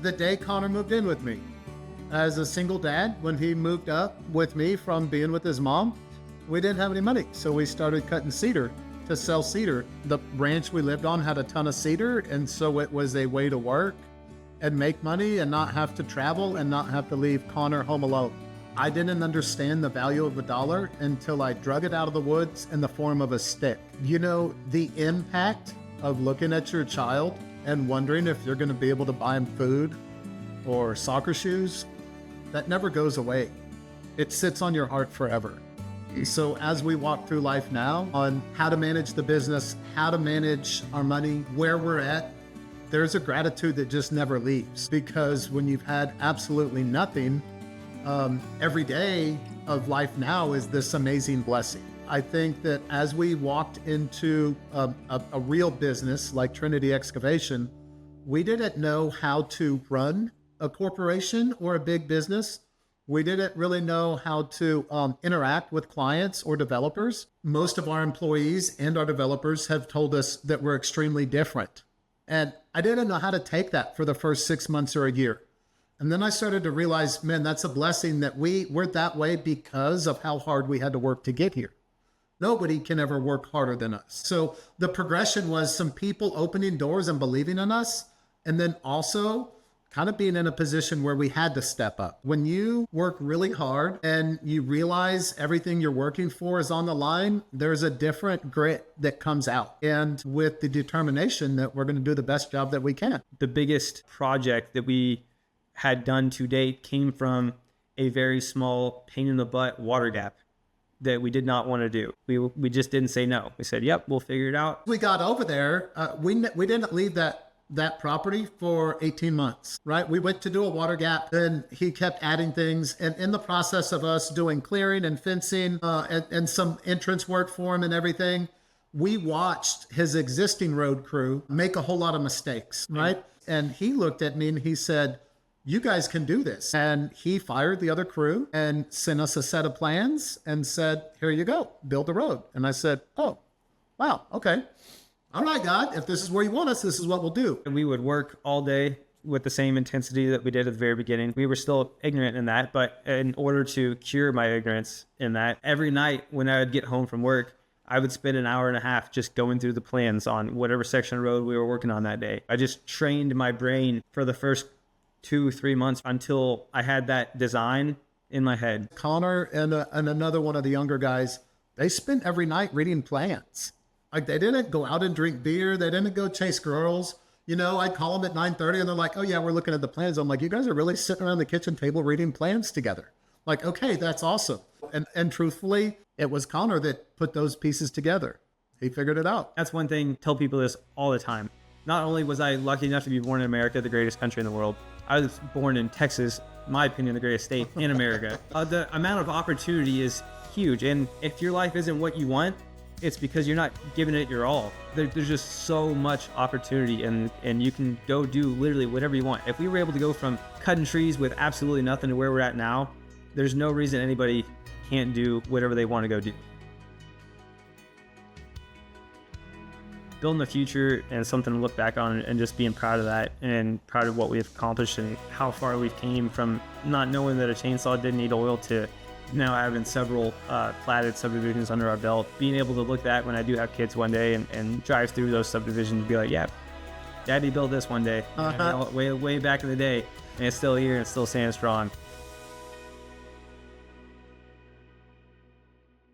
the day Connor moved in with me. As a single dad, when he moved up with me from being with his mom, we didn't have any money. So we started cutting cedar to sell cedar. The ranch we lived on had a ton of cedar, and so it was a way to work and make money and not have to travel and not have to leave Connor home alone. I didn't understand the value of a dollar until I drug it out of the woods in the form of a stick. You know, the impact of looking at your child and wondering if you're going to be able to buy him food or soccer shoes, that never goes away. It sits on your heart forever. So as we walk through life now on how to manage the business, how to manage our money, where we're at, there's a gratitude that just never leaves, because when you've had absolutely nothing, every day of life now is this amazing blessing. I think that as we walked into a real business like Trinity Excavation, we didn't know how to run a corporation or a big business. We didn't really know how to interact with clients or developers. Most of our employees and our developers have told us that we're extremely different. And I didn't know how to take that for the first 6 months or a year. And then I started to realize, man, that's a blessing that we're that way because of how hard we had to work to get here. Nobody can ever work harder than us. So the progression was some people opening doors and believing in us, and then also kind of being in a position where we had to step up. When you work really hard and you realize everything you're working for is on the line, there's a different grit that comes out. And with the determination that we're going to do the best job that we can. The biggest project that we had done to date came from a very small pain in the butt water gap that we did not want to do. We just didn't say no. We said, yep, we'll figure it out. We got over there. We didn't leave that property for 18 months, right? We went to do a water gap, and he kept adding things. And in the process of us doing clearing and fencing and some entrance work for him and everything, we watched his existing road crew make a whole lot of mistakes, right? And he looked at me and he said, you guys can do this. And he fired the other crew and sent us a set of plans and said, here you go, build the road. And I said, oh, wow, okay. All right, God, if this is where you want us, this is what we'll do. We would work all day with the same intensity that we did at the very beginning. We were still ignorant in that, but in order to cure my ignorance in that, every night when I would get home from work, I would spend an hour and a half just going through the plans on whatever section of road we were working on that day. I just trained my brain for the first 2-3 months until I had that design in my head. Connor and another one of the younger guys, they spent every night reading plans. Like, they didn't go out and drink beer. They didn't go chase girls. You know, I'd call them at 9:30 and they're like, oh yeah, we're looking at the plans. I'm like, you guys are really sitting around the kitchen table reading plans together. Like, okay, that's awesome. And truthfully, it was Connor that put those pieces together. He figured it out. That's one thing, tell people this all the time. Not only was I lucky enough to be born in America, the greatest country in the world, I was born in Texas, in my opinion, the greatest state in America. The amount of opportunity is huge. And if your life isn't what you want, it's because you're not giving it your all. There's just so much opportunity, and you can go do literally whatever you want. If we were able to go from cutting trees with absolutely nothing to where we're at now, there's no reason anybody can't do whatever they want to go do. Building the future and something to look back on, and just being proud of that and proud of what we've accomplished and how far we've came from not knowing that a chainsaw didn't need oil to now having several platted subdivisions under our belt. Being able to look back when I do have kids one day and drive through those subdivisions and be like, yeah, Daddy built this one day, way back in the day, and it's still here and it's still standing strong.